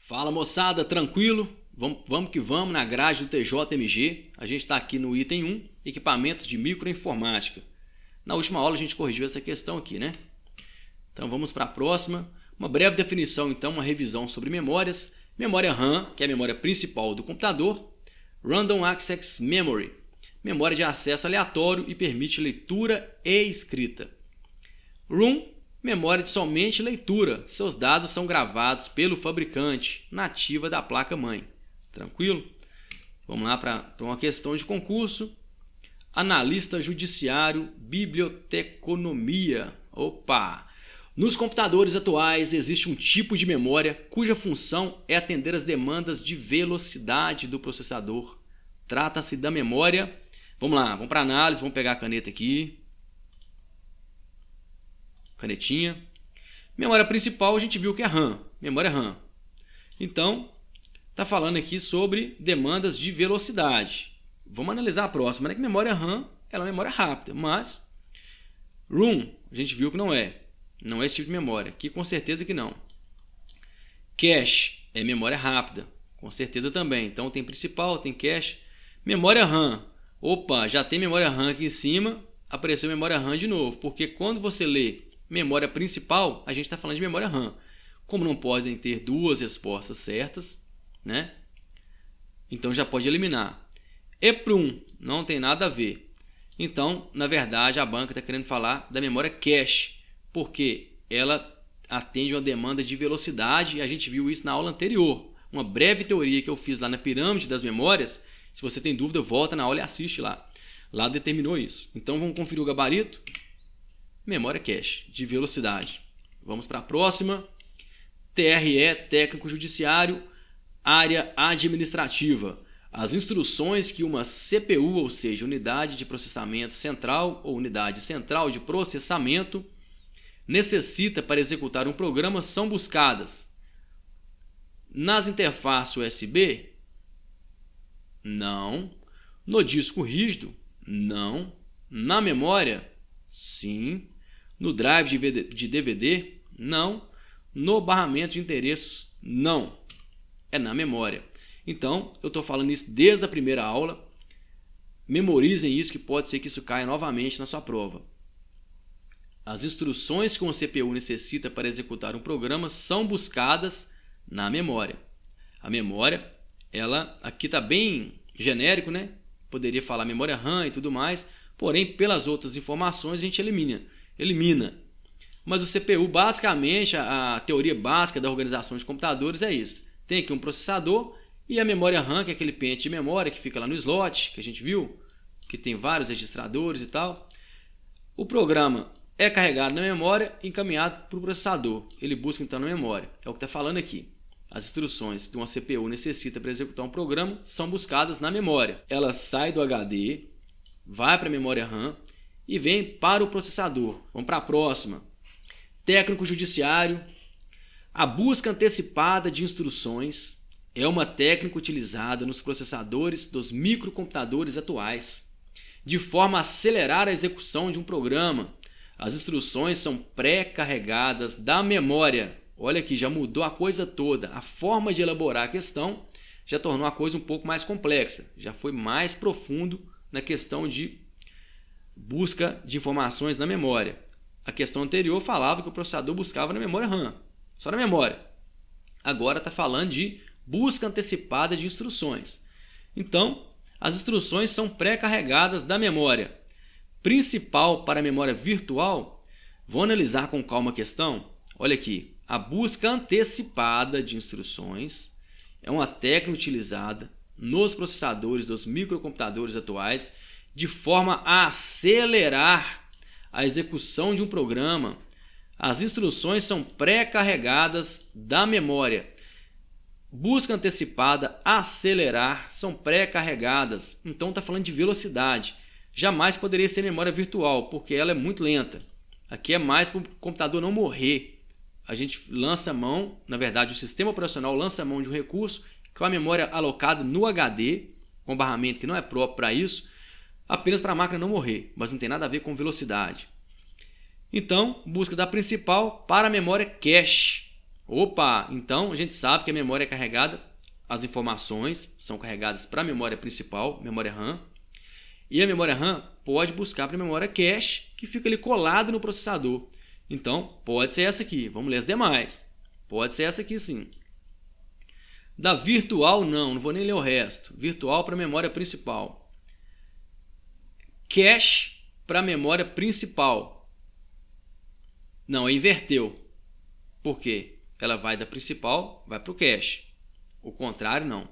Fala moçada, tranquilo? Vamos que vamos na grade do TJMG. A gente está aqui no item 1, equipamentos de microinformática. Na última aula a gente corrigiu essa questão aqui, né? Então vamos para a próxima. Uma breve definição, então, uma revisão sobre memórias. Memória RAM, que é a memória principal do computador. Random Access Memory, memória de acesso aleatório e permite leitura e escrita. ROM, memória de somente leitura. Seus dados são gravados pelo fabricante, nativa da placa-mãe. Tranquilo? Vamos lá para uma questão de concurso. Analista judiciário, biblioteconomia. Opa! Nos computadores atuais existe um tipo de memória cuja função é atender às demandas de velocidade do processador. Trata-se da memória. Vamos lá, vamos para a análise, vamos pegar a caneta aqui. Canetinha. Memória principal a gente viu que é RAM, memória RAM. Então, está falando aqui sobre demandas de velocidade. Vamos analisar a próxima, né? Que memória RAM ela é uma memória rápida, mas ROM a gente viu que não é. Não é esse tipo de memória. Aqui com certeza que não. Cache é memória rápida. Com certeza também. Então tem principal, tem cache. Memória RAM. Opa, já tem memória RAM aqui em cima. Apareceu memória RAM de novo. Porque quando você lê memória principal, a gente está falando de memória RAM. Como não podem ter duas respostas certas, né? Então já pode eliminar. EPROM não tem nada a ver. Então, na verdade, a banca está querendo falar da memória cache. Porque ela atende uma demanda de velocidade e a gente viu isso na aula anterior. Uma breve teoria que eu fiz lá na pirâmide das memórias. Se você tem dúvida, volta na aula e assiste lá. Lá determinou isso. Então vamos conferir o gabarito. Memória cache de velocidade. Vamos para a próxima. TRE, técnico judiciário, área administrativa. As instruções que uma CPU, ou seja, unidade de processamento central ou unidade central de processamento, necessita para executar um programa são buscadas nas interfaces USB? Não. No disco rígido? Não. Na memória? Sim. No drive de DVD? Não. No barramento de endereços? Não. É na memória. Então, eu estou falando isso desde a primeira aula. Memorizem isso que pode ser que isso caia novamente na sua prova. As instruções que uma CPU necessita para executar um programa são buscadas na memória. A memória, ela aqui está bem genérico, né? Poderia falar memória RAM e tudo mais, porém, pelas outras informações a gente elimina. Mas o CPU, basicamente, a teoria básica da organização de computadores é isso. Tem aqui um processador e a memória RAM, que é aquele pente de memória que fica lá no slot, que a gente viu, que tem vários registradores e tal. O programa é carregado na memória e encaminhado para o processador. Ele busca então na memória. É o que está falando aqui. As instruções que uma CPU necessita para executar um programa são buscadas na memória. Ela sai do HD, vai para a memória RAM e vem para o processador. Vamos para a próxima. Técnico judiciário. A busca antecipada de instruções é uma técnica utilizada nos processadores dos microcomputadores atuais, de forma a acelerar a execução de um programa. As instruções são pré-carregadas da memória. Olha aqui, já mudou a coisa toda. A forma de elaborar a questão já tornou a coisa um pouco mais complexa. Já foi mais profundo na questão de busca de informações na memória. A questão anterior falava que o processador buscava na memória RAM, só na memória. Agora está falando de busca antecipada de instruções. Então, as instruções são pré-carregadas da memória principal para a memória virtual. Vou analisar com calma a questão. Olha aqui, a busca antecipada de instruções é uma técnica utilizada nos processadores dos microcomputadores atuais de forma a acelerar a execução de um programa. As instruções são pré-carregadas da memória. Busca antecipada, acelerar, são pré-carregadas. Então está falando de velocidade. Jamais poderia ser memória virtual, porque ela é muito lenta. Aqui é mais para o computador não morrer. A gente lança a mão, na verdade o sistema operacional lança a mão de um recurso, que é uma memória alocada no HD, com barramento que não é próprio para isso, apenas para a máquina não morrer, mas não tem nada a ver com velocidade. Então, busca da principal para a memória cache. Opa, então a gente sabe que a memória é carregada, as informações são carregadas para a memória principal, memória RAM, e a memória RAM pode buscar para a memória cache, que fica ali colada no processador. Então, pode ser essa aqui. Vamos ler as demais. Pode ser essa aqui sim. Da virtual, não vou nem ler o resto. Virtual para a memória principal. Cache para a memória principal. Não, inverteu. Por quê? Ela vai da principal, vai para o cache. O contrário, não.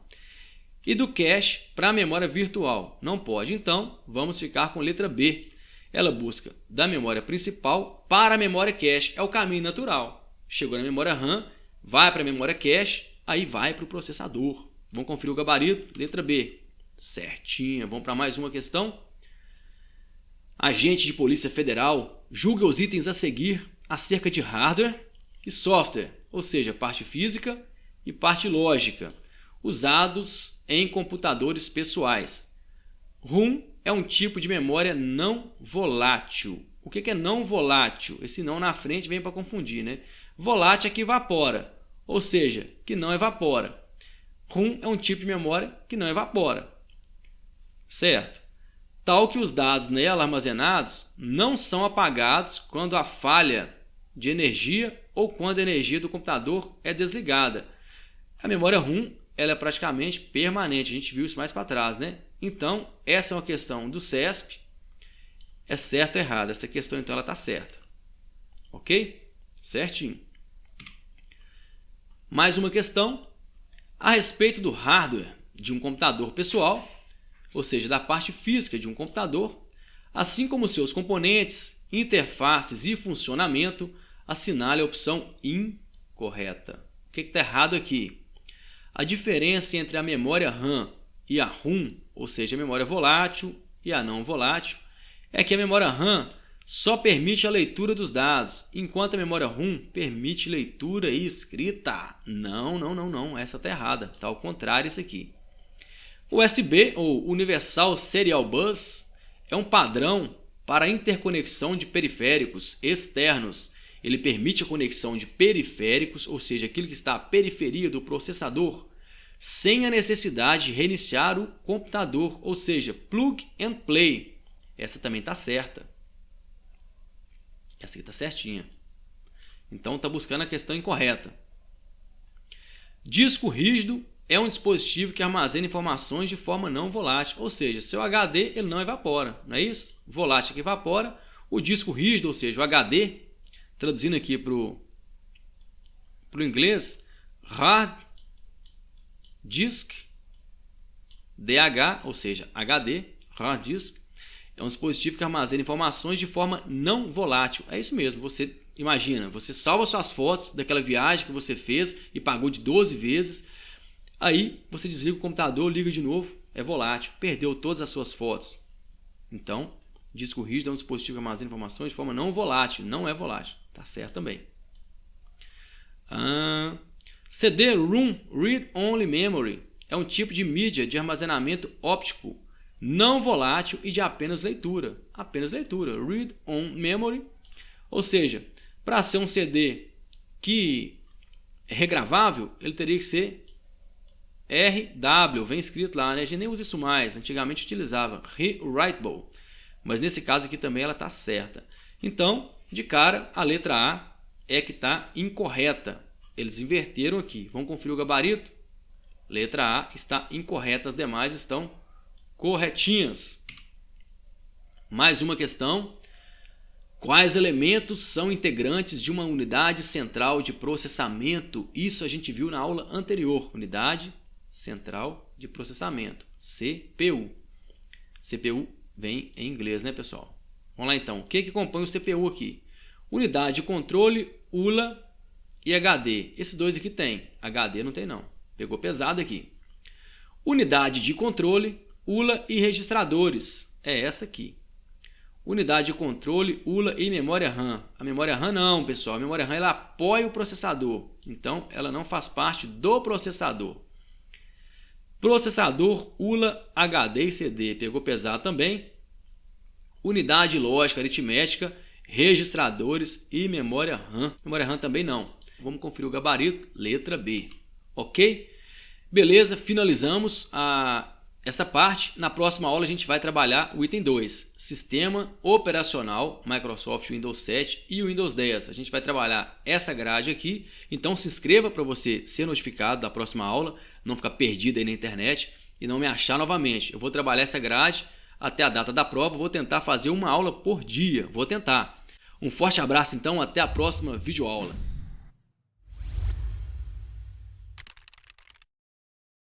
E do cache para a memória virtual. Não pode. Então, vamos ficar com a letra B. Ela busca da memória principal para a memória cache. É o caminho natural. Chegou na memória RAM, vai para a memória cache, aí vai para o processador. Vamos conferir o gabarito. Letra B. Certinha. Vamos para mais uma questão. Agente de Polícia Federal julga os itens a seguir acerca de hardware e software, ou seja, parte física e parte lógica, usados em computadores pessoais. ROM é um tipo de memória não volátil. O que é não volátil? Esse não na frente vem para confundir, né? Volátil é que evapora, ou seja, que não evapora. ROM é um tipo de memória que não evapora, certo? Tal que os dados nela armazenados não são apagados quando há falha de energia ou quando a energia do computador é desligada. A memória ROM ela é praticamente permanente, a gente viu isso mais para trás, né? Então, essa é uma questão do CESP, é certo ou errado? Essa questão então ela está certa, ok? Certinho. Mais uma questão a respeito do hardware de um computador pessoal, ou seja, da parte física de um computador, assim como seus componentes, interfaces e funcionamento, assinale a opção incorreta. O que está errado aqui? A diferença entre a memória RAM e a ROM, ou seja, a memória volátil e a não volátil, é que a memória RAM só permite a leitura dos dados, enquanto a memória ROM permite leitura e escrita. Não, essa está errada, está ao contrário isso aqui. O USB, ou Universal Serial Bus, é um padrão para a interconexão de periféricos externos. Ele permite a conexão de periféricos, ou seja, aquilo que está à periferia do processador, sem a necessidade de reiniciar o computador, ou seja, plug and play. Essa também está certa. Essa aqui está certinha. Então está buscando a questão incorreta. Disco rígido é um dispositivo que armazena informações de forma não volátil, ou seja, seu HD ele não evapora, não é isso? Volátil que evapora, o disco rígido, ou seja, o HD, traduzindo aqui para o inglês, hard disk, DH, ou seja, HD, hard disk, é um dispositivo que armazena informações de forma não volátil. É isso mesmo, você imagina, você salva suas fotos daquela viagem que você fez e pagou de 12 vezes, aí você desliga o computador, liga de novo, é volátil, perdeu todas as suas fotos. Então, disco rígido é um dispositivo que armazena informações de forma não volátil, não é volátil, tá certo também. CD-ROM, Read Only Memory, é um tipo de mídia de armazenamento óptico não volátil e de apenas leitura. Apenas leitura, Read On Memory. Ou seja, para ser um CD que é regravável, ele teria que ser RW, vem escrito lá, né? A gente nem usa isso mais, antigamente utilizava Rewritable, mas nesse caso aqui também ela está certa. Então, de cara, a letra A é que está incorreta. Eles inverteram aqui. Vamos conferir o gabarito? Letra A está incorreta, as demais estão corretinhas. Mais uma questão. Quais elementos são integrantes de uma unidade central de processamento? Isso a gente viu na aula anterior. Unidade central de processamento, CPU. CPU vem em inglês, né, pessoal? Vamos lá então. O que compõe o CPU aqui? Unidade de controle, ULA e HD. Esses dois aqui tem. HD não tem não. Pegou pesado aqui. Unidade de controle, ULA e registradores. É essa aqui. Unidade de controle, ULA e memória RAM. A memória RAM não, pessoal. A memória RAM ela apoia o processador. Então, ela não faz parte do processador. Processador, ULA, HD e CD. Pegou pesado também. Unidade lógica, aritmética, registradores e memória RAM. Memória RAM também não. Vamos conferir o gabarito, letra B. Ok? Beleza, finalizamos essa parte. Na próxima aula a gente vai trabalhar o item 2, Sistema Operacional Microsoft Windows 7 e Windows 10. A gente vai trabalhar essa grade aqui, então se inscreva para você ser notificado da próxima aula, não ficar perdido aí na internet e não me achar novamente. Eu vou trabalhar essa grade até a data da prova, vou tentar fazer uma aula por dia, vou tentar. Um forte abraço então, até a próxima videoaula.